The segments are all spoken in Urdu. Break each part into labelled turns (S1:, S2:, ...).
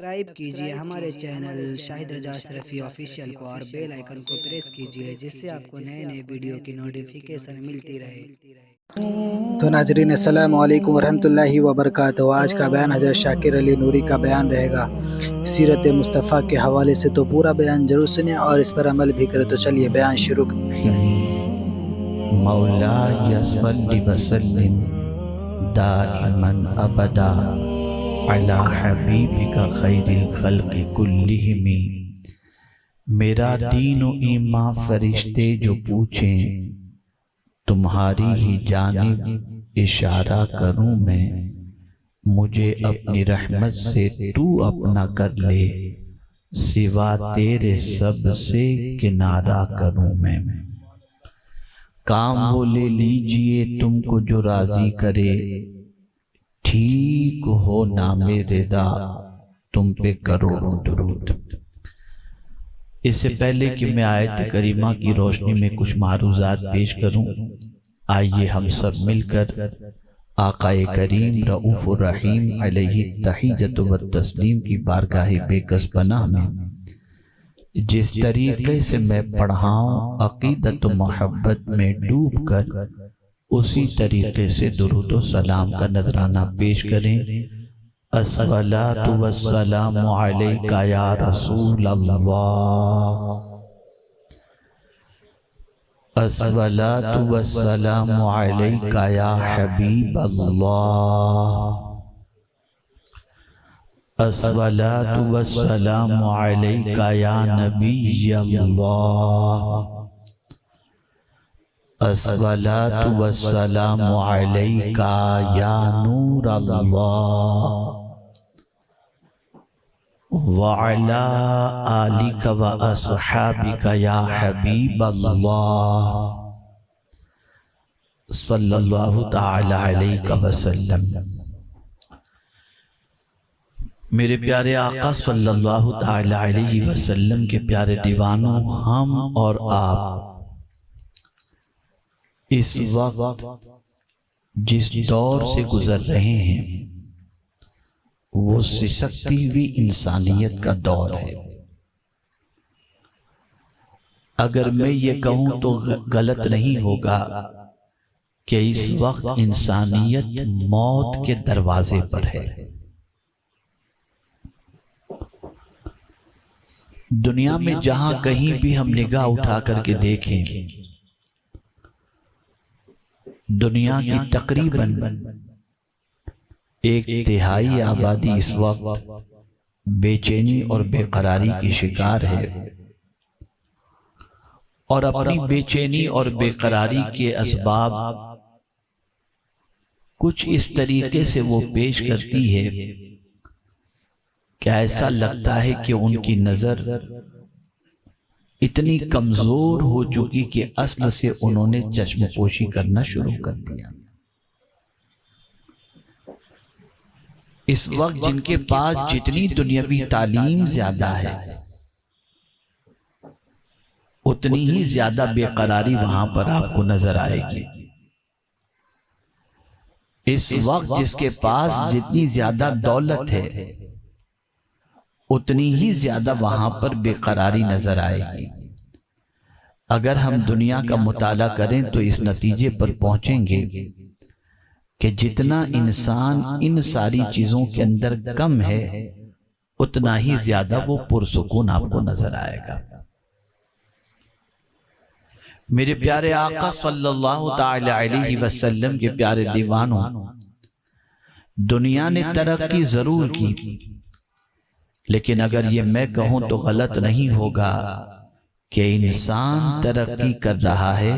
S1: سبسکرائب کیجئے ہمارے چینل شاہد رضا اشرفی آفیشیل کو اور بیل آئیکن کو پریس کیجئے جس سے آپ کو نئے نئے ویڈیو کی نوٹیفیکیشن ملتی رہے۔
S2: تو ناظرین السلام علیکم ورحمۃ اللہ وبرکاتہ۔ آج کا بیان حضرت شاکر علی نوری کا بیان رہے گا سیرت مصطفیٰ کے حوالے سے، تو پورا بیان ضرور سنیں اور اس پر عمل بھی کریں۔ تو چلیے بیان شروع
S3: مولاي صل وسلم دائما ابدا على حبیبک خیر الخلق کلہم۔ میرا دین و ایمان فرشتے جو پوچھیں تمہاری ہی جانب اشارہ کروں میں، مجھے اپنی رحمت سے تو اپنا کر لے، سوا تیرے سب سے کنارہ کروں میں۔ کام وہ لے لیجئے تم کو جو راضی کرے، ٹھیک ہو نام رضا تم پہ کروڑوں درود۔ اس سے پہلے کہ میں آیت کریمہ کی روشنی میں کچھ معروضات پیش کروں، آئیے ہم سب مل کر آقا کریم رؤوف الرحیم علیہ التحیۃ والتسلیم کی بارگاہ بے کس پناہ میں جس طریقے سے میں پڑھاؤں عقیدت و محبت میں ڈوب کر اسی طریقے سے درود و سلام کا نذرانہ پیش کریں۔ الصلاۃ والسلام علیک یا رسول اللہ، الصلاۃ والسلام علیک یا حبیب اللہ، الصلاۃ والسلام علیک یا نبی اللہ، الصلاۃ والسلام علیک یا نور اللہ، وعلی آلک و اصحابک یا حبیب اللہ، صلی اللہ تعالی علیہ وسلم۔ میرے پیارے آقا صلی اللہ تعالی علیہ وسلم کے پیارے دیوانوں، ہم اور آپ اس وقت جس دور سے گزر رہے ہیں وہ سسکتی ہوئی انسانیت کا دور ہے۔ اگر میں یہ کہوں تو غلط نہیں ہوگا کہ اس وقت انسانیت موت کے دروازے پر ہے۔ دنیا میں جہاں کہیں بھی ہم نگاہ اٹھا کر کے دیکھیں، دنیا کی تقریباً 1/3 آبادی اس وقت بے چینی اور بے قراری کی شکار ہے، اور اپنی بے چینی اور بے قراری کے اسباب کچھ اس طریقے سے وہ پیش کرتی ہے کہ ایسا لگتا ہے کہ ان کی نظر اتنی کمزور ہو چکی کہ اصل سے انہوں نے چشم پوشی کرنا شروع کر دیا۔ اس وقت جن کے پاس جتنی دنیاوی تعلیم زیادہ ہے اتنی ہی زیادہ بے قراری وہاں پر آپ کو نظر آئے گی۔ اس وقت جس کے پاس جتنی زیادہ دولت ہے اتنی ہی زیادہ وہاں پر بے قراری نظر آئے گی۔ اگر ہم دنیا کا مطالعہ کریں تو اس نتیجے پر پہنچیں گے کہ جتنا انسان ان ساری چیزوں کے اندر کم ہے اتنا ہی زیادہ وہ پرسکون آپ کو نظر آئے گا۔ میرے پیارے آقا صلی اللہ تعالی علیہ وسلم کے پیارے دیوانوں، دنیا نے ترقی ضرور کی، لیکن اگر یہ میں کہوں تو غلط نہیں ہوگا کہ انسان ترقی کر رہا ہے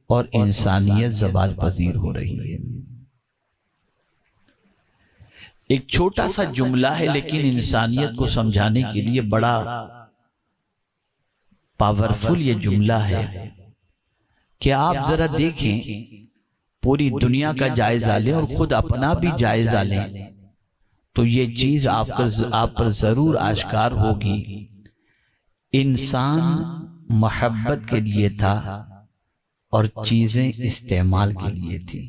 S3: اور انسانیت زوال پذیر ہو رہی ہے۔ ایک چھوٹا سا جملہ ہے لیکن انسانیت کو سمجھانے کے لیے بڑا پاورفل یہ جملہ ہے کہ آپ ذرا دیکھیں، پوری دنیا کا جائزہ لیں اور خود اپنا بھی جائزہ لیں تو یہ چیز آپ پر ضرور آشکار ہوگی۔ انسان محبت کے لیے تھا اور چیزیں استعمال کے لیے تھی۔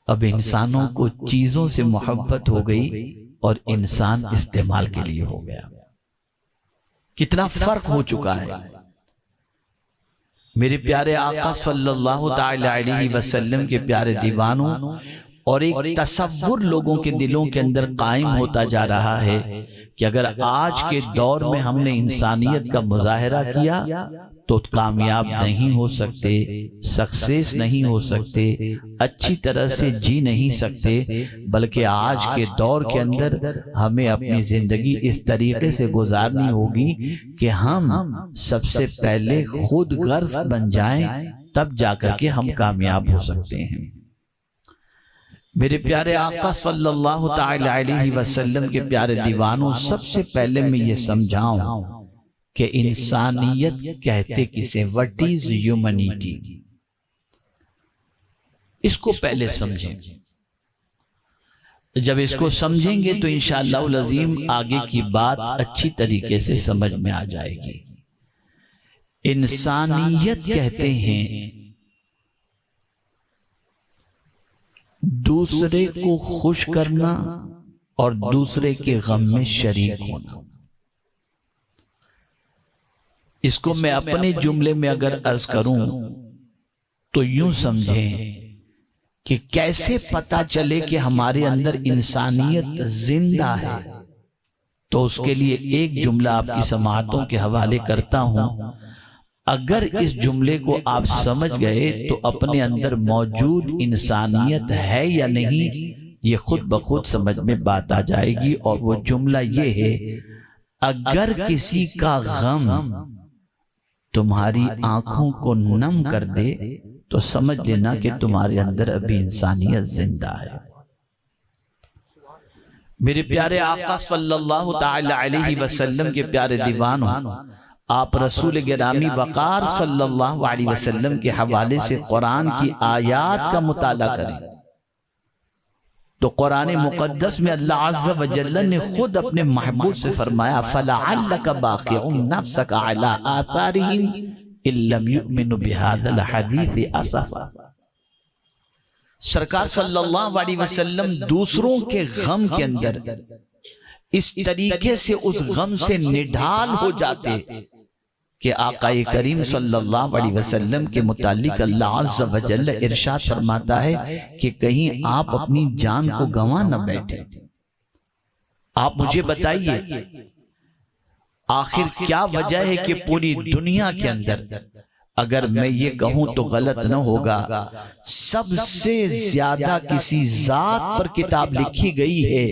S3: اب انسانوں کو چیزوں سے محبت ہو گئی اور انسان استعمال کے لیے ہو گیا. کتنا فرق ہو چکا ہے. میرے پیارے آقا صلی اللہ تعالی علیہ وسلم کے پیارے دیوانوں، اور ایک تصور لوگوں کے دلوں کے اندر قائم ہوتا جا رہا ہے کہ اگر آج کے دور میں ہم نے انسانیت کا مظاہرہ کیا تو کامیاب نہیں ہو سکتے، سکسیس نہیں ہو سکتے، اچھی طرح سے جی نہیں سکتے، بلکہ آج کے دور کے اندر ہمیں اپنی زندگی اس طریقے سے گزارنی ہوگی کہ ہم سب سے پہلے خود غرض بن جائیں، تب جا کر کے ہم کامیاب ہو سکتے ہیں. میرے پیارے آقا صلی اللہ تعالی علیہ وسلم کے پیارے دیوانوں، سب سے پہلے میں یہ سمجھاؤں کہ انسانیت کہتے کسے، what is humanity، اس کو پہلے سمجھیں. جب اس کو سمجھیں گے تو انشاءاللہ العظیم آگے کی بات اچھی طریقے سے سمجھ میں آ جائے گی. انسانیت کہتے ہیں دوسرے کو خوش کرنا اور دوسرے کے غم میں شریک ہونا. اس کو میں اپنے جملے میں اگر عرض کروں تو یوں سمجھیں کہ کیسے پتہ چلے کہ ہمارے اندر انسانیت زندہ ہے. تو اس کے لیے ایک جملہ آپ کی سماعتوں کے حوالے کرتا ہوں. اگر اس جملے کو آپ سمجھ گئے تو اپنے اندر موجود انسانیت ہے یا نہیں یہ خود بخود سمجھ میں بات آ جائے گی. اور وہ جملہ یہ ہے، اگر کسی کا غم تمہاری آنکھوں کو نم کر دے تو سمجھ لینا کہ تمہارے اندر ابھی انسانیت زندہ ہے. میرے پیارے آقا صلی اللہ تعالی علیہ وسلم کے پیارے دیوانوں، آپ رسول گرامی وقار صلی اللہ علیہ وسلم کے حوالے سے قرآن کی آیات کا مطالعہ کریں تو قرآن مقدس میں اللہ عز و جل نے خود اپنے محبوب سے فرمایا فَلَعَلَّكَ بَاخِعٌ نَفْسَكَ عَلَىٰ آثَارِهِمْ إِن لَّمْ يُؤْمِنُوا بِهَٰذَا الْحَدِيثِ أَسَفًا. سرکار صلی اللہ علیہ وسلم دوسروں کے غم کے اندر اس طریقے سے اس غم سے نڈھال ہو جاتے کہ آقا کریم صلی اللہ علیہ وسلم کے متعلق اللہ عز و جل ارشاد فرماتا ہے کہ کہیں آپ اپنی جان کو گنوا نہ بیٹھے. آپ مجھے بتائیے آخر کیا وجہ ہے کہ پوری دنیا کے اندر، اگر میں یہ کہوں تو غلط نہ ہوگا، سب سے زیادہ کسی ذات پر کتاب لکھی گئی ہے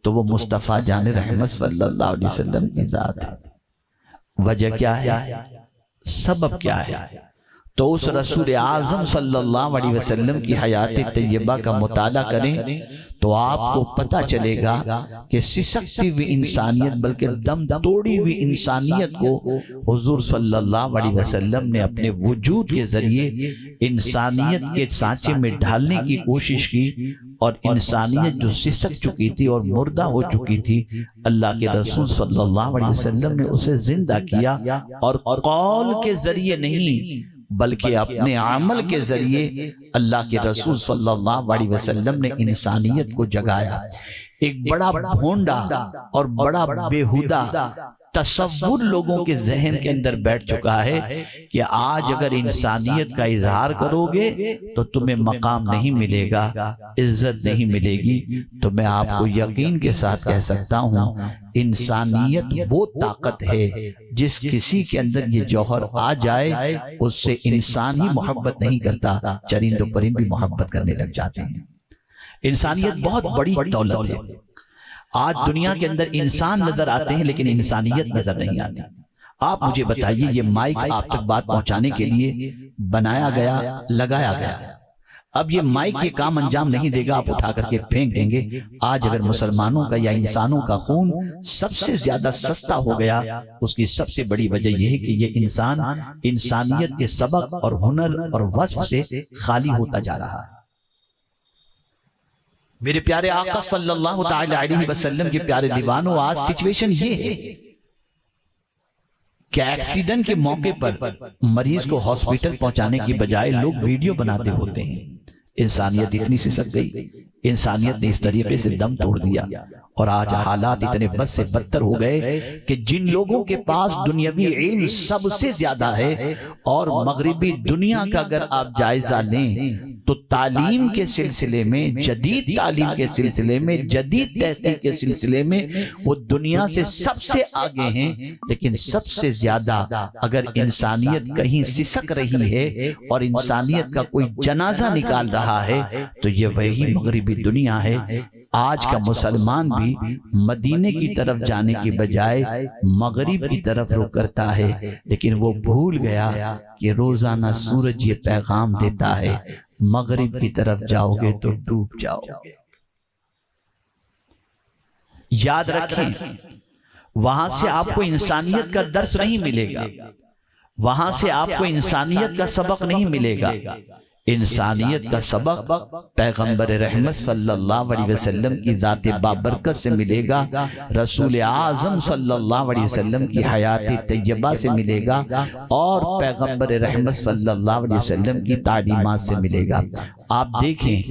S3: تو وہ مصطفیٰ جان رحمت صلی اللہ علیہ وسلم کی ذات ہے. وجہ کیا ہے؟ سبب کیا ہے؟ تو اس رسول اعظم صلی اللہ علیہ وسلم کی حیات طیبہ کا مطالعہ کریں تو آپ کو پتہ چلے گا کہ سسکتی ہوئی انسانیت بلکہ دم توڑی ہوئی انسانیت کو حضور صلی اللہ علیہ وسلم نے اپنے وجود کے ذریعے انسانیت کے سانچے میں ڈھالنے کی کوشش کی. اور انسانیت جو سسک چکی تھی اور مردہ ہو چکی تھی، اللہ کے رسول صلی اللہ علیہ وسلم نے اسے زندہ کیا، اور قول کے ذریعے نہیں بلکہ اپنے عمل کے ذریعے اللہ کے رسول صلی اللہ علیہ وسلم نے انسانیت کو جگایا. ایک بڑا بھونڈا اور بڑا بیہودہ تصور لوگوں کے ذہن کے اندر بیٹھ چکا ہے کہ آج اگر انسانیت کا اظہار کرو گے تو تمہیں مقام نہیں ملے گا، عزت نہیں ملے گی. تو میں آپ کو یقین کے ساتھ کہہ سکتا ہوں انسانیت وہ طاقت ہے جس کسی کے اندر یہ جوہر آ جائے اس سے انسان ہی محبت نہیں کرتا، چرند و پرند بھی محبت کرنے لگ جاتے ہیں. انسانیت بہت بڑی دولت ہے. آج دنیا کے اندر انسان نظر آتے ہیں لیکن انسانیت نظر نہیں آتی. آپ مجھے بتائیے یہ مائک آپ تک بات پہنچانے کے لیے بنایا گیا، لگایا گیا. اب یہ مائک یہ کام انجام نہیں دے گا، آپ اٹھا کر کے پھینک دیں گے. آج اگر مسلمانوں کا یا انسانوں کا خون سب سے زیادہ سستا ہو گیا، اس کی سب سے بڑی وجہ یہ ہے کہ یہ انسان انسانیت کے سبق اور ہنر اور وصف سے خالی ہوتا جا رہا ہے. میرے پیارے آقا صلی اللہ تعالی علیہ وسلم کے پیارے دیوانوں، آج سچویشن یہ ہے کہ ایکسیڈنٹ کے موقع پر مریض کو ہاسپٹل پہنچانے کی بجائے لوگ ویڈیو بناتے ہوتے ہیں. انسانیت اتنی سسک گئی، انسانیت نے اس طریقے سے دم توڑ دیا. اور آج حالات اتنے بد سے بدتر ہو گئے کہ جن لوگوں کے پاس دنیاوی علم سب سے زیادہ ہے، اور مغربی دنیا کا اگر آپ جائزہ لیں تو تعلیم کے سلسلے میں، جدید تعلیم کے سلسلے میں، جدید تحقیق کے سلسلے میں وہ دنیا سے سب سے آگے ہیں، لیکن سب سے زیادہ اگر انسانیت کہیں سسک رہی ہے اور انسانیت کا کوئی جنازہ نکال رہا ہے تو یہ وہی مغربی دنیا ہے۔ آج کا مسلمان بھی مدینے کی طرف جانے کی بجائے مغرب کی طرف رخ کرتا ہے، لیکن وہ بھول گیا کہ روزانہ سورج یہ پیغام دیتا ہے مغرب کی طرف جاؤ گے تو ڈوب جاؤ گے۔ یاد رکھیں، وہاں سے آپ کو انسانیت کا درس نہیں ملے گا، وہاں سے آپ کو انسانیت کا سبق نہیں ملے گا۔ انسانیت کا سبق پیغمبر رحمت صلی اللہ علیہ وسلم کی ذات بابرکت سے ملے گا، رسول اعظم صلی اللہ علیہ وسلم کی حیات طیبہ سے ملے گا، اور پیغمبر رحمت صلی اللہ علیہ وسلم کی تعلیمات سے ملے گا۔ آپ دیکھیں،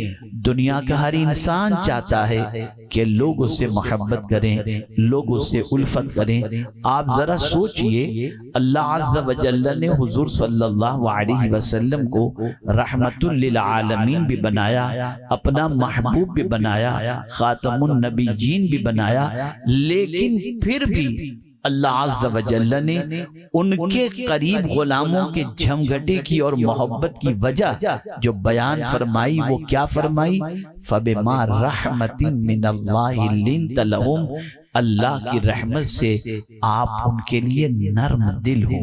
S3: دنیا کا ہر انسان چاہتا ہے کہ لوگ اس سے محبت کریں، لوگ اس سے الفت کریں۔ آپ ذرا سوچئے، اللہ عز و جل نے حضور صلی اللہ علیہ وسلم کو رحمت للعالمین بھی بنایا، اپنا محبوب بھی بنایا، خاتم النبیین بھی بنایا، لیکن پھر بھی اللہ عز و جل نے ان کے قریب غلاموں کے جھمگھٹے کی اور محبت کی وجہ جو بیان فرمائی وہ کیا فرمائی؟ فَبِمَا رَحْمَةٍ مِّنَ اللَّهِ لِنْتَ لَهُمْ، اللہ کی رحمت سے آپ ان کے لیے نرم دل ہو۔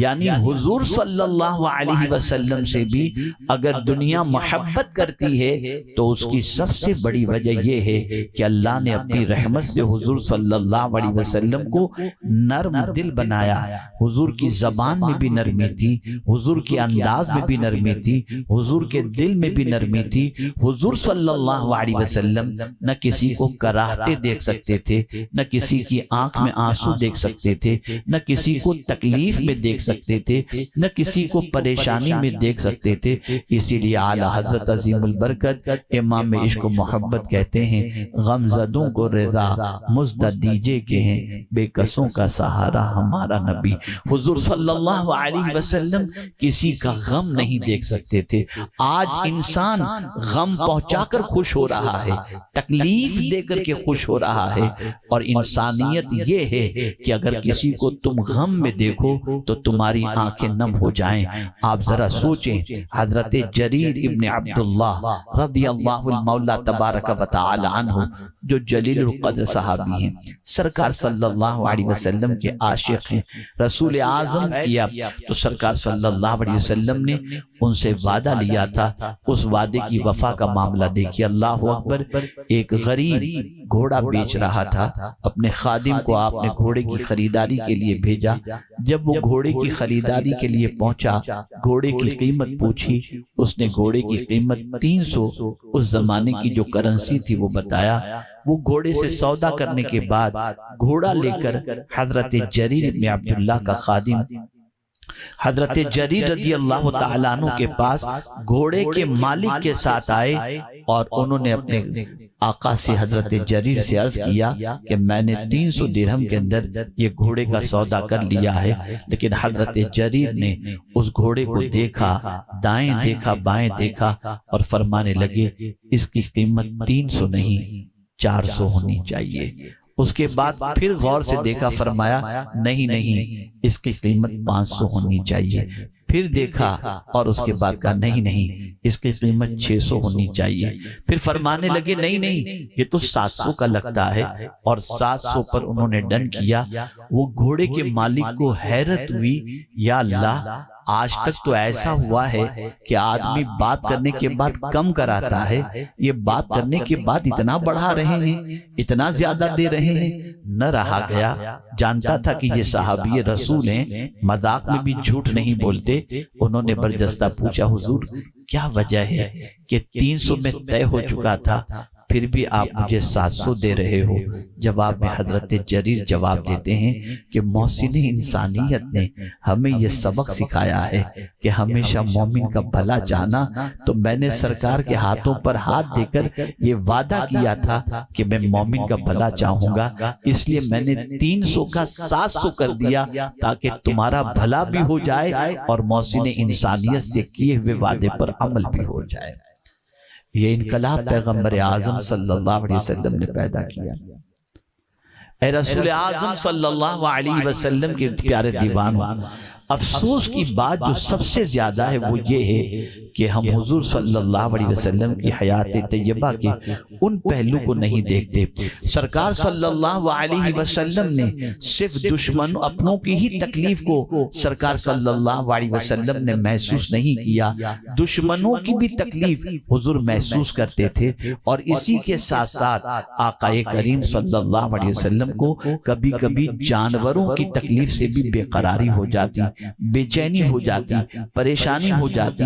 S3: یعنی حضور صلی اللہ علیہ وسلم سے بھی اگر دنیا محبت کرتی ہے تو اس کی سب سے بڑی وجہ یہ ہے کہ اللہ نے اپنی رحمت سے حضور صلی اللہ علیہ وسلم کو نرم دل بنایا۔ حضور کی زبان میں بھی نرمی تھی، حضور کے انداز میں بھی نرمی تھی، حضور کے دل میں بھی نرمی تھی۔ حضور صلی اللہ علیہ وسلم نہ کسی کو کراہتے دیکھ سکتے تھے، نہ کسی کی آنکھ میں آنسو دیکھ سکتے تھے، نہ کسی کو تکلیف میں دیکھ سکتے تھے، نہ کسی کو پریشانی میں دیکھ سکتے تھے۔ اسی لیے اعلی حضرت عظیم البرکت امام عشق و محبت کہتے ہیں، غمزدوں کو رضا مزد دیجے کہ ہیں بے کسوں کا سہارا ہمارا نبی۔ حضور صلی اللہ علیہ وسلم کسی کا غم نہیں دیکھ سکتے تھے۔ آج انسان غم پہنچا کر خوش ہو رہا ہے، تکلیف دے کر کے خوش ہو رہا ہے، اور انسانیت یہ ہے کہ اگر کسی کو تم غم میں دیکھو تو تمہاری آنکھیں نم ہو جائیں۔ آپ ذرا سوچیں، حضرت جریر ابن عبداللہ رضی اللہ المولا تبارک و تعالی عنہ جو جلیل القدر صحابی ہیں، سرکار صلی اللہ علیہ وسلم کے عاشق ہیں، رسول اعظم کیا تو سرکار صلی اللہ علیہ وسلم نے ان سے وعدہ لیا تھا۔ اس وعدے کی وفا کا معاملہ دیکھیے، اللہ اکبر۔ ایک غریب گھوڑا بیچ رہا تھا، اپنے خادم کو آپ نے گھوڑے کی خریداری کے لیے بھیجا۔ جب وہ گھوڑے کی خریداری کے لیے پہنچا، گھوڑے کی قیمت پوچھی، اس نے گھوڑے کی قیمت 300 اس زمانے کی جو کرنسی تھی وہ بتایا۔ وہ گھوڑے سے سودا کرنے کے بعد گھوڑا لے کر حضرت جریر بن عبداللہ کا خادم حضرت جریر رضی اللہ تعالیٰ عنہ کے پاس گھوڑے کے مالک کے ساتھ آئے، اور انہوں نے اپنے آقا سے حضرت جریر سے عرض کیا کہ میں نے 300 درہم کے اندر یہ گھوڑے کا سودا کر لیا ہے۔ لیکن حضرت جریر نے اس گھوڑے کو دیکھا، دائیں دیکھا بائیں دیکھا، اور فرمانے لگے اس کی قیمت 300 نہیں 400 ہونی چاہیے۔ اس کے بعد پھر غور سے دیکھا، فرمایا نہیں اس کی قیمت 500 ہونی چاہیے۔ پھر دیکھا اور اس کے بعد کہا نہیں اس کی قیمت 600 ہونی چاہیے۔ پھر فرمانے لگے نہیں یہ تو 700 کا لگتا ہے، اور 700 پر انہوں نے ڈن کیا۔ وہ گھوڑے کے مالک کو حیرت ہوئی، یا اللہ آج تک تو ایسا ہوا ہے کہ آدمی بات کرنے کے بعد کم کراتا ہے، یہ بات کرنے کے بعد اتنا بڑھا رہے ہیں، اتنا زیادہ دے رہے ہیں۔ نہ رہا گیا، جانتا تھا کہ یہ صحابی رسول ہیں، مذاق میں بھی جھوٹ نہیں بولتے۔ انہوں نے برجستہ پوچھا، حضور کیا وجہ ہے کہ 300 میں طے ہو چکا تھا، پھر بھی آپ مجھے 700 دے رہے ہو۔ جواب میں حضرت جریر جواب دیتے ہیں کہ محسن انسانیت نے ہمیں یہ سبق سکھایا ہے کہ ہمیشہ مومن کا بھلا چاہنا، تو میں نے سرکار کے ہاتھوں پر ہاتھ دے کر یہ وعدہ کیا تھا کہ میں مومن کا بھلا چاہوں گا، اس لیے میں نے 300 کا 700 کر دیا تاکہ تمہارا بھلا بھی ہو جائے اور محسن انسانیت سے کیے ہوئے وعدے پر عمل بھی ہو جائے۔ یہ انقلاب پیغمبر اعظم صلی اللہ علیہ وسلم نے پیدا کیا۔ اے رسول اعظم صلی اللہ علیہ وسلم کے پیارے دیوانوں، افسوس کی بات جو سب سے زیادہ ہے وہ یہ ہے کہ ہم حضور صلی اللہ علیہ وسلم کی حیات طیبہ کے ان پہلو کو نہیں دیکھتے۔ سرکار صلی اللہ علیہ وسلم نے صرف دشمن اپنوں کی ہی تکلیف کو سرکار صلی اللہ علیہ وسلم نے محسوس نہیں کیا، دشمنوں کی بھی تکلیف حضور محسوس کرتے تھے، اور اسی کے ساتھ ساتھ آقا کریم صلی اللہ علیہ وسلم کو کبھی کبھی جانوروں کی تکلیف سے بھی بے قراری ہو جاتی، بے چینی ہو جاتی، پریشانی ہو جاتی،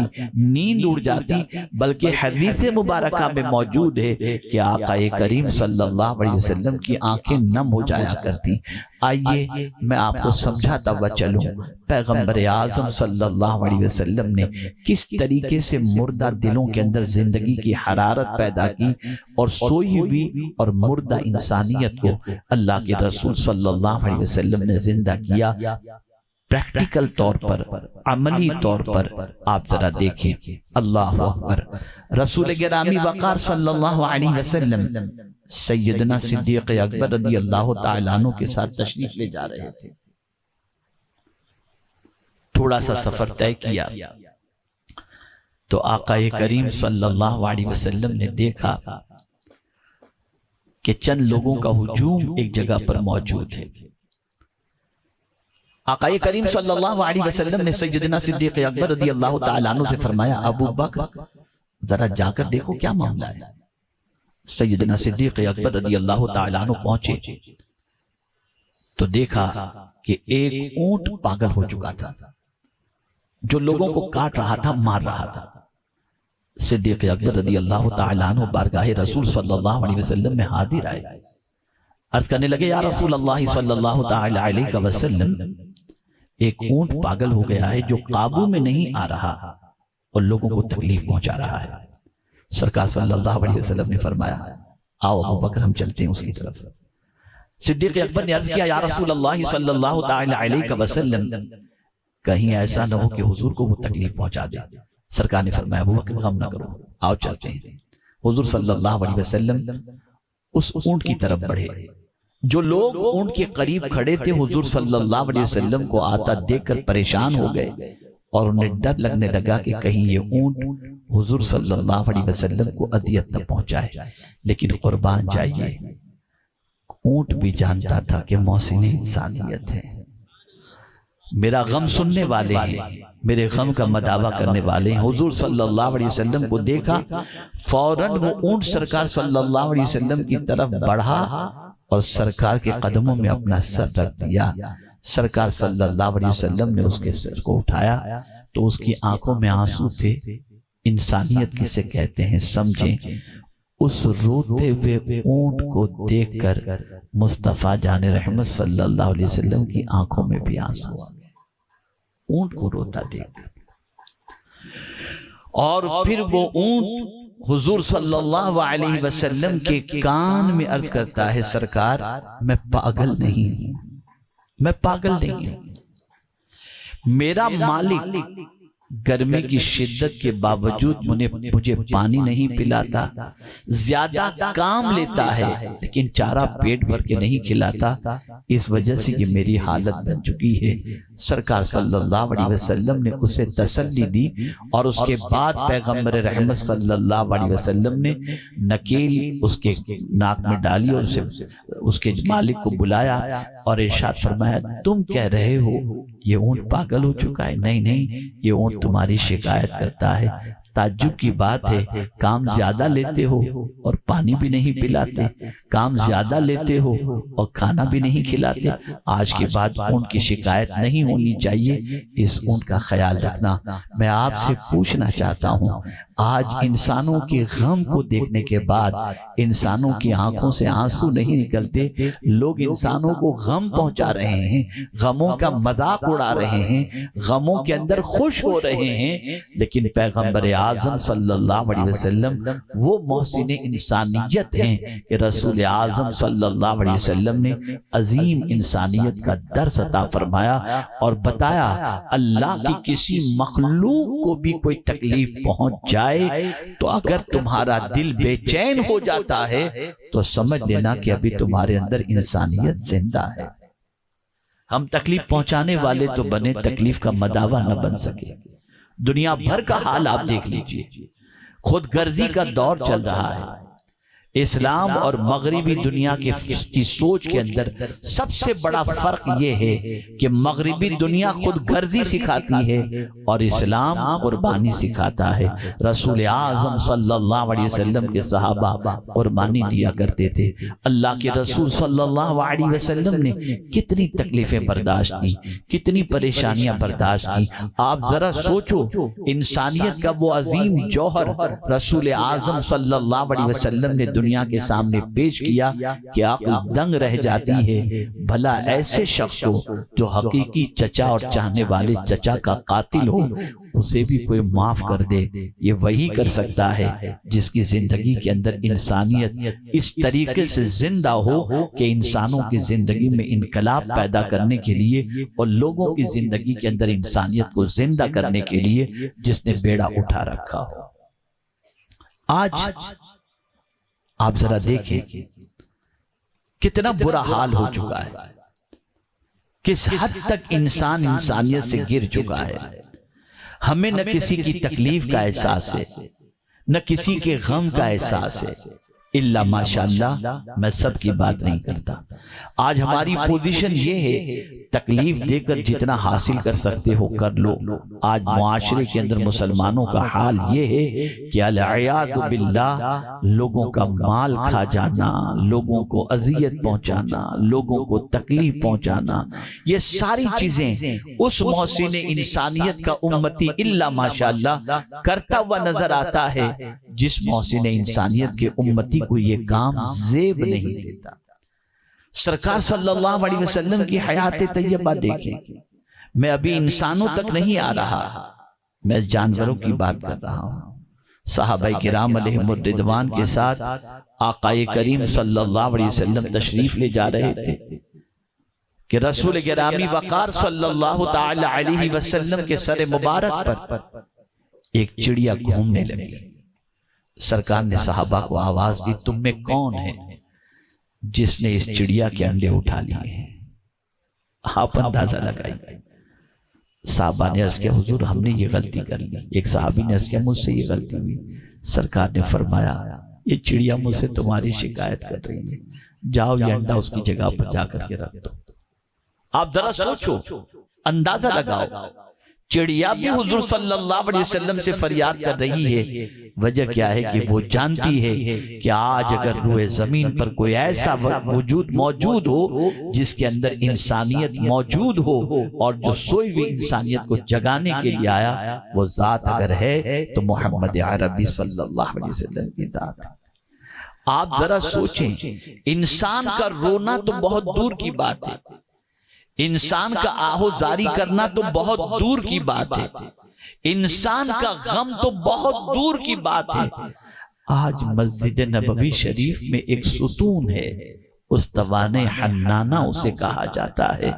S3: نیند اڑ جاتی، بلکہ حدیث مبارکہ میں موجود ہے کہ آقا کریم صلی اللہ علیہ وسلم کی آنکھیں نم ہو جایا کرتی۔ آئیے میں آپ کو سمجھاتا ہوا چلوں پیغمبر اعظم صلی اللہ علیہ وسلم نے کس طریقے سے مردہ دلوں کے اندر زندگی کی حرارت پیدا کی، اور سوئی ہوئی اور مردہ انسانیت کو اللہ کے رسول صلی اللہ علیہ وسلم نے زندہ کیا۔ پریکٹیکل طور پر، عملی طور پر آپ ذرا دیکھیں۔ اللہ اکبر۔ رسول گرامی وقار صلی اللہ علیہ وسلم سیدنا صدیق اکبر رضی اللہ تعالیٰ عنہ کے ساتھ تشریف لے جا رہے تھے۔ تھوڑا سا سفر طے کیا تو آقا کریم صلی اللہ علیہ وسلم نے دیکھا کہ چند لوگوں کا ہجوم ایک جگہ پر موجود ہے۔ آقا کریم صلی اللہ علیہ وسلم نے سیدنا صدیق اکبر رضی اللہ تعالیٰ عنہ سے فرمایا، ابو بکر ذرا جا کر دیکھو کیا معاملہ ہے۔ سیدنا صدیق اکبر رضی اللہ تعالیٰ عنہ پہنچے تو دیکھا کہ ایک اونٹ پاگل ہو چکا تھا جو لوگوں کو کاٹ رہا تھا، مار رہا تھا۔ صدیق اکبر رضی اللہ تعالیٰ عنہ بارگاہ رسول صلی اللہ علیہ وسلم میں حاضر آئے، عرض کرنے لگے، یا رسول اللہ صلی اللہ تعالیٰ علیہ وسلم، ایک اونٹ پاگل ہو گیا ہے جو قابو میں نہیں آ رہا اور لوگوں کو تکلیف پہنچا رہا ہے۔ سرکار صلی اللہ علیہ وسلم نے فرمایا، آؤ ابو بکر ہم چلتے ہیں اس کی طرف۔ صدیق اکبر نے عرض کیا، یا رسول اللہ صلی اللہ تعالیٰ علیہ وسلم، کہیں ایسا نہ ہو کہ حضور کو وہ تکلیف پہنچا دے۔ سرکار نے فرمایا، ابو بکر غم نہ کرو، آؤ چلتے ہیں۔ حضور صلی اللہ علیہ وسلم اس اونٹ کی طرف بڑھے۔ جو لوگ اونٹ کے قریب کھڑے تھے حضور صلی اللہ علیہ وسلم کو آتا دیکھ کر پریشان ہو گئے، اور انہیں ڈر لگنے لگا کہ کہیں یہ اونٹ حضور صلی اللہ علیہ وسلم کو اذیت نہ پہنچائے۔ لیکن قربان جائیے، اونٹ بھی جانتا تھا کہ محسن انسانیت ہے، میرا غم سننے والے ہیں، میرے غم کا مداوع کرنے والے ہیں۔ حضور صلی اللہ علیہ وسلم کو دیکھا، فوراً وہ اونٹ سرکار صلی اللہ علیہ وسلم کی طرف بڑھا اور سرکار کے قدموں میں اپنا سر رکھ دیا۔ سرکار صلی اللہ علیہ وسلم نے اس کے سر کو اٹھایا تو اس کی آنکھوں میں آنسو تھے۔ انسانیت کسے کہتے ہیں سمجھیں۔ اس روتے ہوئے اونٹ کو دیکھ کر مصطفیٰ جان رحمت صلی اللہ علیہ وسلم کی آنکھوں میں بھی آنسو آ گئے، اونٹ کو روتا دیکھ کر۔ اور پھر وہ اونٹ حضور صلی اللہ علیہ وسلم کے کان میں عرض کرتا ہے، سرکار میں پاگل نہیں ہوں، میں پاگل نہیں ہوں، میرا مالک گرمی کی شدت کے باوجود مجھے پانی نہیں پلاتا، زیادہ کام لیتا ہے لیکن چارہ پیٹ بھر کے نہیں کھلاتا، اس وجہ سے یہ میری حالت بن چکی ہے۔ سرکار صلی اللہ علیہ وسلم نے اسے تسلی دی، اور اس کے بعد پیغمبر رحمت صلی اللہ علیہ وسلم نے نکیل اس کے ناک میں ڈالی اور اس کے مالک کو بلایا اور ارشاد فرمایا، تم کہہ رہے ہو یہ اونٹ پاگل ہو چکا ہے؟ نہیں نہیں، یہ اونٹ تمہاری شکایت کرتا ہے، تعجب کی بات ہے، کام زیادہ لیتے ہو اور پانی بھی نہیں پلاتے، کام زیادہ لیتے ہو اور کھانا بھی نہیں کھلاتے۔ آج کے بعد اونٹ کی شکایت نہیں ہونی چاہیے، اس اونٹ کا خیال رکھنا۔ میں آپ سے پوچھنا چاہتا ہوں، آج انسانوں کے غم کو دیکھنے کے بعد انسانوں کی آنکھوں سے آنسو نہیں نکلتے، لوگ انسانوں کو غم پہنچا رہے ہیں، غموں کا مذاق اڑا رہے ہیں، غموں کے اندر خوش ہو رہے ہیں، لیکن پیغمبر اعظم صلی اللہ علیہ وسلم وہ محسن انسانیت ہیں کہ رسول اعظم صلی اللہ علیہ وسلم نے عظیم انسانیت کا درس عطا فرمایا اور بتایا اللہ کی کسی مخلوق کو بھی کوئی تکلیف پہنچ جائے تو اگر تمہارا دل بے چین ہو جاتا ہے تو سمجھ لینا کہ ابھی تمہارے اندر انسانیت زندہ ہے۔ ہم تکلیف پہنچانے والے تو بنے، تکلیف کا مداوا نہ بن سکے۔ دنیا بھر کا حال آپ دیکھ لیجئے، خود غرضی کا دور چل رہا ہے۔ اسلام اور مغربی دنیا کی سوچ کے اندر سب سے بڑا فرق یہ ہے کہ مغربی دنیا خود غرضی سکھاتی ہے اور اسلام قربانی سکھاتا ہے۔ رسول اعظم صلی اللہ علیہ وسلم کے صحابہ قربانی دیا کرتے تھے۔ اللہ کے رسول صلی اللہ علیہ وسلم نے کتنی تکلیفیں برداشت کی، کتنی پریشانیاں برداشت کی۔ آپ ذرا سوچو، انسانیت کا وہ عظیم جوہر رسول اعظم صلی اللہ علیہ وسلم نے دنیا کے سامنے پیش کیا کہ عقل دنگ رہ جاتی ہے۔ بھلا ایسے شخص کو جو حقیقی چچا اور چاہنے والے چچا کا قاتل ہو، اسے بھی کوئی معاف کر دے۔ یہ وہی کر سکتا ہے جس کی زندگی کے اندر انسانیت اس طریقے سے زندہ ہو کہ انسانوں کی زندگی میں انقلاب پیدا کرنے کے لیے اور لوگوں کی زندگی کے اندر انسانیت کو زندہ کرنے کے لیے جس نے بیڑا اٹھا رکھا ہو۔ آج آپ ذرا دیکھیں کتنا برا حال ہو چکا ہے، کس حد تک انسان انسانیت سے گر چکا ہے۔ ہمیں نہ کسی کی تکلیف کا احساس ہے، نہ کسی کے غم کا احساس ہے، الا ماشاءاللہ میں سب کی بات نہیں کرتا۔ آج ہماری پوزیشن یہ ہے، تکلیف دے کر جتنا حاصل کر سکتے ہو کر لو۔ آج معاشرے کے اندر مسلمانوں کا حال یہ ہے کہ العیاذ باللہ لوگوں کا مال کھا جانا، لوگوں کو اذیت پہنچانا، لوگوں کو تکلیف پہنچانا، یہ ساری چیزیں اس محسن انسانیت کا امتی الا ماشاءاللہ کرتا ہوا نظر آتا ہے جس محسن انسانیت کے امتی کو یہ کام زیب نہیں دیتا۔ سرکار صلی اللہ علیہ وسلم کی حیات طیبہ دیکھیں۔ میں ابھی انسانوں تک نہیں آ رہا، میں جانوروں کی بات کر رہا ہوں۔ صحابہ کرام علیہم الرضوان کے ساتھ آقا کریم صلی اللہ علیہ وسلم تشریف لے جا رہے تھے کہ رسول گرامی وقار صلی اللہ تعالی علیہ وسلم کے سر مبارک پر ایک چڑیا گھومنے لگی۔ سرکار نے صحابہ کو آواز دی، تم میں کون ہے جس نے اس چڑیا کے انڈے اٹھا لیے ہیں؟ آپ اندازہ لگائیے۔ صحابہ نے عرض کیا، حضور ہم نے یہ غلطی کر لی۔ ایک صحابی نے عرض کیا، مجھ سے یہ غلطی ہوئی۔ سرکار نے فرمایا، یہ چڑیا مجھ سے تمہاری شکایت کر رہی ہے، جاؤ یہ انڈا اس کی جگہ پر جا کر کے رکھ دو۔ آپ ذرا سوچو، اندازہ لگاؤ، چڑیا بھی حضور صلی اللہ علیہ وسلم سے فریاد کر رہی ہے۔ وجہ کیا ہے کہ وہ جانتی ہے کہ آج اگر روئے زمین پر کوئی ایسا وجود موجود ہو جس کے اندر انسانیت موجود ہو اور جو سوئی ہوئی انسانیت کو جگانے کے لیے آیا، وہ ذات اگر ہے تو محمد عربی صلی اللہ علیہ وسلم کی ذات ہے۔ آپ ذرا سوچیں، انسان کا رونا تو بہت دور کی بات ہے، انسان کا آہو زاری کرنا تو بہت دور کی بات ہے، انسان کا غم تو بہت دور کی بات ہے۔ آج مسجد نبوی شریف میں ایک ستون ہے، استوانِ حنانہ اسے کہا جاتا ہے۔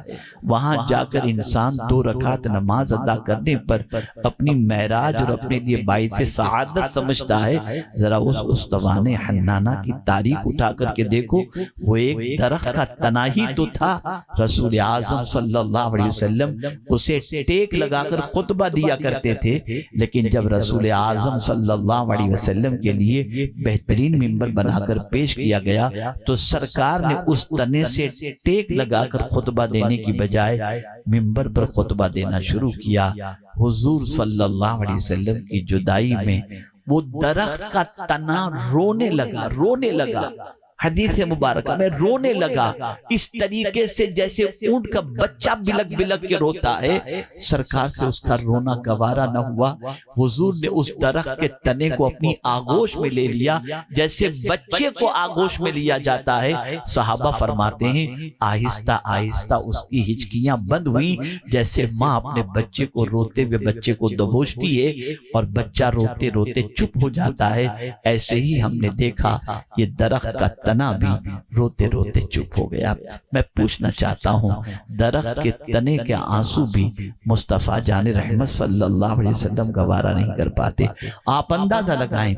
S3: وہاں جا کر انسان 2 رکعت نماز ادا کرنے پر اپنی معراج اور اپنے لیے باعث سعادت سمجھتا ہے۔ ذرا اس استوانِ حنانہ کی تاریخ اٹھا کر کے دیکھو، وہ ایک درخت کا تنا ہی تو تھا۔ رسول اعظم صلی اللہ علیہ وسلم اسے ٹیک لگا کر خطبہ دیا کرتے تھے، لیکن جب رسول اعظم صلی اللہ علیہ وسلم کے لیے بہترین منبر بنا کر پیش کیا گیا تو سرکار نے اس تنے سے ٹیک لگا کر خطبہ دینے کی بجائے منبر پر خطبہ دینا شروع کیا۔ حضور صلی اللہ علیہ وسلم کی جدائی میں وہ درخت کا تنا رونے لگا حدیث مبارکہ میں رونے لگا اس طریقے سے جیسے اونٹ کا بچہ بلک بلک کے روتا ہے۔ سرکار سے اس کا رونا گوارا نہ ہوا، حضور نے اس درخت کے تنے کو اپنی آغوش میں لے لیا جیسے بچے کو آغوش میں لیا جاتا ہے۔ صحابہ فرماتے ہیں آہستہ آہستہ اس کی ہچکیاں بند ہوئی، جیسے ماں اپنے بچے کو روتے ہوئے بچے کو دبوچتی ہے اور بچہ روتے روتے چپ ہو جاتا ہے، ایسے ہی ہم نے دیکھا یہ درخت کا تنا بھی روتے روتے چپ ہو گیا۔ میں پوچھنا چاہتا ہوں درخت کے تنے کے آنسو بھی مصطفیٰ جان رحمت صلی اللہ علیہ وسلم گوارا نہیں کر پاتے۔ آپ اندازہ لگائیں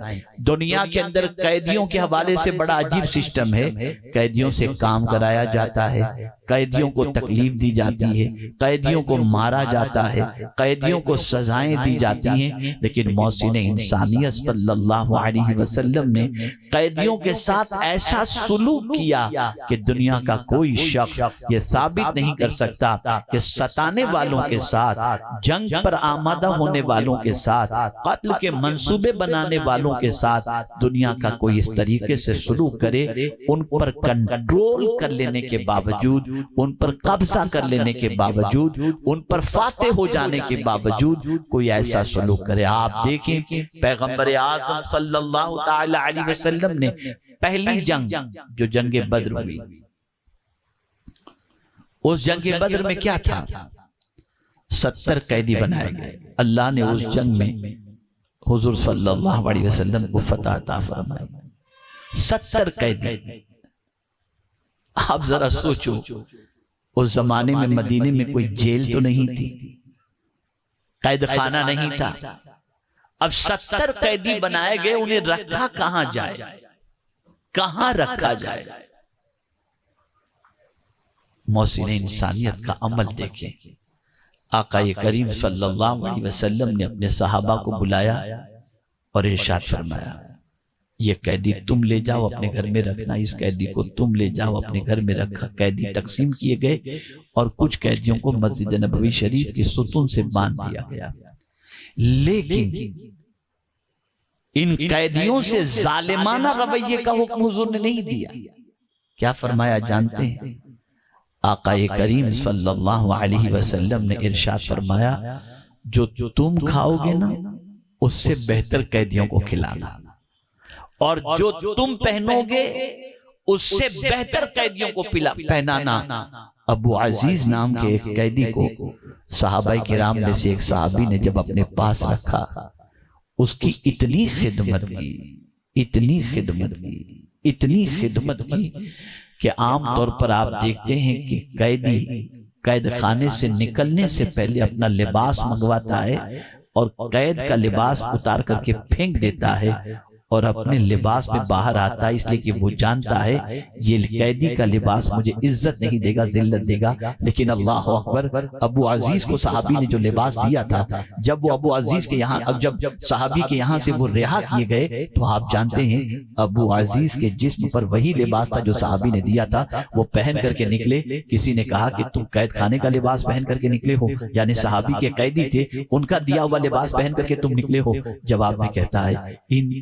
S3: دنیا کے اندر قیدیوں کے حوالے سے بڑا عجیب سسٹم ہے، قیدیوں سے کام کرایا جاتا ہے، قیدیوں کو تکلیف دی جاتی ہے، قیدیوں کو مارا جاتا ہے، قیدیوں کو سزائیں دی جاتی ہیں، لیکن محسن انسانیت صلی اللہ علیہ وسلم نے قیدیوں کے ساتھ ایسا سلوک کیا کہ دنیا کا کوئی شخص یہ ثابت نہیں کر سکتا کہ ستانے والوں کے ساتھ، جنگ پر آمادہ ہونے والوں کے ساتھ، قتل کے منصوبے بنانے والوں کے ساتھ دنیا کا کوئی اس طریقے سے سلوک کرے، ان پر کنٹرول کر لینے کے باوجود، ان پر قبضہ کر لینے کے باوجود، ان پر فاتح ہو جانے کے باوجود کوئی ایسا سلوک کرے۔ آپ دیکھیں پیغمبر اعظم صلی اللہ تعالی علیہ وسلم نے پہلی جنگ جو جنگ بدر ہوئی، اس جنگ بدر میں کیا تھا؟ 70 قیدی بنائے گئے۔ اللہ نے اس جنگ میں حضور صلی اللہ علیہ وسلم کو فتح عطا فرمائی۔ 70 قیدی۔ آپ ذرا سوچو اس زمانے میں مدینے میں کوئی جیل تو نہیں تھی، قید خانہ نہیں تھا، اب 70 قیدی بنائے گئے، انہیں رکھا کہاں جائے، کہاں رکھا جائے؟ محسن انسانیت کا عمل دیکھیں۔ آقا کریم صلی اللہ علیہ وسلم نے اپنے صحابہ کو بلایا اور ارشاد فرمایا یہ قیدی تم لے جاؤ اپنے گھر میں رکھنا، اس قیدی کو تم لے جاؤ اپنے گھر میں رکھا۔ قیدی تقسیم کیے گئے اور کچھ قیدیوں کو مسجد نبوی شریف کی ستون سے باندھ دیا گیا، لیکن ان قیدیوں سے ظالمانہ رویے کا حکم حضور نے نہیں دیا۔ کیا فرمایا جانتے ہیں؟ آقا کریم صلی اللہ علیہ وسلم نے ارشاد فرمایا جو تم کھاؤ گے نا اس سے بہتر قیدیوں کو کھلانا، اور جو تم پہنو گے اس سے بہتر قیدیوں کو پہنانا۔ ابو عزیز نام کے ایک قیدی کو صحابہ کرام میں سے ایک صحابی نے جب اپنے پاس رکھا، اس کی اتنی خدمت کی کہ عام طور پر آپ دیکھتے ہیں کہ قیدی قید خانے سے نکلنے سے پہلے اپنا لباس منگواتا ہے اور قید کا لباس اتار کر کے پھینک دیتا ہے اور اپنے لباس میں باہر آتا ہے، اس لیے کہ وہ جانتا ہے یہ قیدی کا لباس مجھے عزت نہیں دے گا، ذلت دے گا۔ لیکن اللہ اکبر، ابو عزیز کو صحابی نے جو لباس دیا تھا، جب وہ ابو عزیز کے یہاں، جب صحابی کے یہاں سے وہ رہا کیے گئے تو آپ جانتے ہیں ابو عزیز کے جسم پر وہی لباس تھا جو صحابی نے دیا تھا، وہ پہن کر کے نکلے۔ کسی نے کہا کہ تم قید خانے کا لباس پہن کر کے نکلے ہو، یعنی صحابی کے قیدی تھے، ان کا دیا ہوا لباس پہن کر کے تم نکلے ہو؟ جواب میں کہتا ہے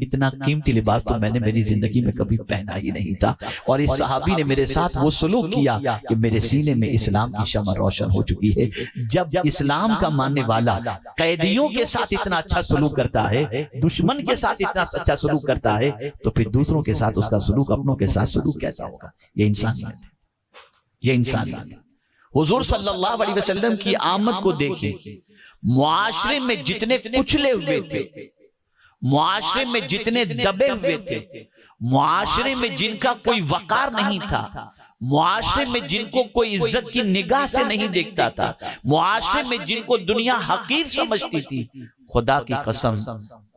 S3: اتنا قیمتی لباس تو میں نے میری زندگی میں کبھی پہنا ہی نہیں تھا، اور اس صحابی نے میرے ساتھ وہ سلوک کیا کہ میرے سینے میں اسلام کی شمع روشن ہو چکی ہے۔ جب اسلام کا ماننے والا قیدیوں کے ساتھ اتنا اچھا سلوک کرتا ہے، دشمن کے ساتھ اتنا اچھا سلوک کرتا ہے، تو پھر دوسروں کے ساتھ اس کا سلوک، اپنوں کے ساتھ سلوک کیسا ہوگا؟ یہ انسانیت ہے، یہ انسانیت ہے۔ حضور صلی اللہ علیہ وسلم کی آمد کو دیکھیں، معاشرے میں جتنے کچلے ہوئے تھے، معاشرے میں جتنے دبے ہوئے تھے، معاشرے میں جن کا کوئی وقار نہیں تھا، معاشرے میں جن کو کوئی عزت کی نگاہ سے نہیں دیکھتا تھا، معاشرے میں جن کو دنیا حقیر سمجھتی تھی، خدا کی قسم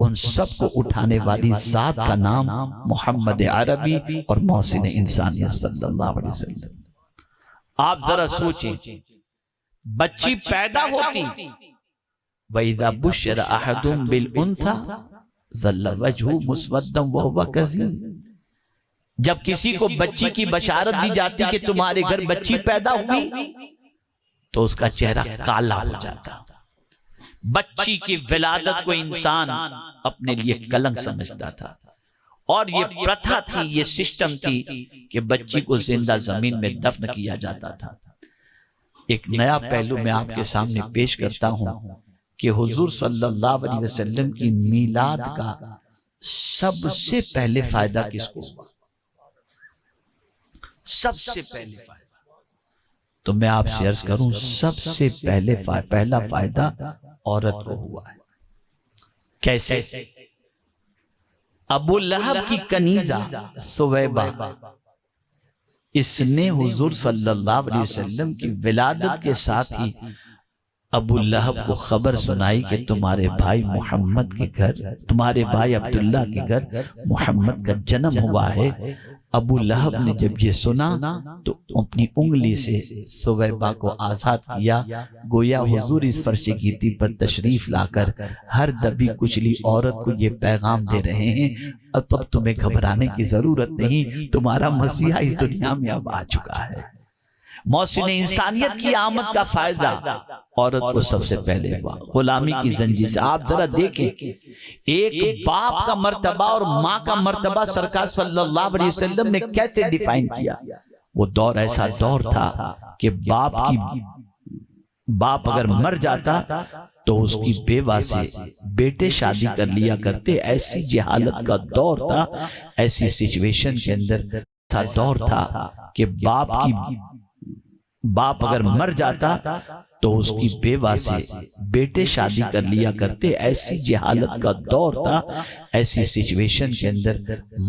S3: ان سب کو اٹھانے والی ذات کا نام محمد عربی اور محسن انسانیت صلی اللہ علیہ وسلم۔ آپ ذرا سوچیں، بچی پیدا ہوتی، وَإِذَا بُشِّرَ أَحَدٌ بِالْأُنْثَى ظَلَّ وَجْهُهُ مُسْوَدًّا وَهُوَ كَظِيمٌ، جب کسی کو بچی کی بشارت دی جاتی کہ تمہارے گھر بچی پیدا ہوئی تو اس کا چہرہ کالا ہو جاتا، بچی کی ولادت کو انسان اپنے لیے کلنک سمجھتا تھا، اور یہ پرتھا تھی، یہ سسٹم تھی کہ بچی کو زندہ زمین میں دفن کیا جاتا تھا۔ ایک نیا پہلو میں آپ کے سامنے پیش کرتا ہوں کہ حضور صلی اللہ علیہ وسلم کی میلاد کا سب سے پہلے فائدہ کس کو ہوا؟ سب سے پہلے فائدہ تو میں آپ سے عرض کروں، سب سے پہلا فائدہ عورت کو ہوا ہے۔ کیسے؟ ابو لہب کی کنیزہ سویبہ، اس نے حضور صلی اللہ علیہ وسلم کی ولادت کے ساتھ ہی ابو لہب کو خبر سنائی کہ تمہارے بھائی محمد کے گھر، تمہارے بھائی عبداللہ کے گھر محمد کا جنم ہوا ہے۔ ابو لہب نے جب یہ سنا تو اپنی انگلی سے سویبہ کو آزاد کیا، گویا حضور اس فرش گیتی پر تشریف لا کر ہر دبی کچلی عورت کو یہ پیغام دے رہے ہیں، اب تمہیں گھبرانے کی ضرورت نہیں، تمہارا مسیحا اس دنیا میں اب آ چکا ہے۔ محسن انسانیت کی آمد کا فائدہ عورت کو سب سے پہلے ہوا، غلامی کی زنجیر سے۔ آپ ذرا دیکھیں ایک باپ کا مرتبہ اور ماں کا مرتبہ سرکار صلی اللہ علیہ وسلم نے کیسے ڈیفائن کیا۔ وہ دور ایسا دور تھا کہ باپ اگر مر جاتا تو اس کی بیوہ سے بیٹے شادی کر لیا کرتے، ایسی جہالت کا دور تھا، ایسی سچویشن کے اندر دور تھا کہ باپ اگر مر جاتا تو اس کی بیوہ سے بیٹے شادی کر لیا کرتے، ایسی جہالت کا دور تھا، ایسی سچویشن کے اندر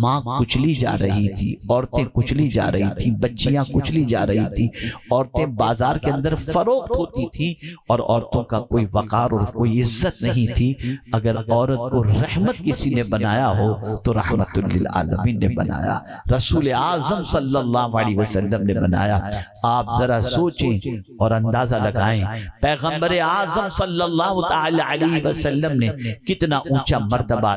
S3: ماں کچلی جا رہی تھی، عورتیں کچلی جا رہی تھی، بچیاں کچلی جا رہی تھی، عورتیں بازار کے اندر فروخت ہوتی تھی، اور عورتوں کا کوئی وقار اور کوئی عزت نہیں تھی۔ اگر عورت کو رحمت کسی نے بنایا ہو تو رحمت للعالمین نے بنایا، رسول اعظم صلی اللہ علیہ وسلم نے بنایا۔ آپ ذرا سوچیں اور اندازہ لگائیں پیغمبر اعظم صلی اللہ تعالی علیہ وسلم نے کتنا اونچا مرتبہ۔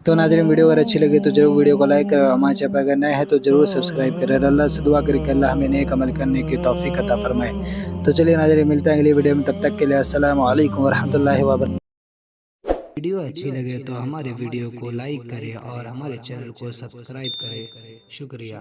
S2: تو ناظرین ویڈیو اگر اچھی لگی تو ضرور ویڈیو کو لائک کریں، اور ہمارے چینل پر اگر نئے ہیں تو ضرور سبسکرائب کریں، اور اللہ سے دعا کریں کہ اللہ ہمیں نیک عمل کرنے کی توفیق عطا فرمائے۔ تو چلیے ناظرین ملتے ہیں اگلی ویڈیو میں، تب تک کے لیے السلام علیکم ورحمۃ اللہ وبرکاتہ۔
S1: ویڈیو اچھی لگے تو ہمارے ویڈیو کو لائک کریں اور ہمارے چینل کو سبسکرائب کریں۔ شکریہ۔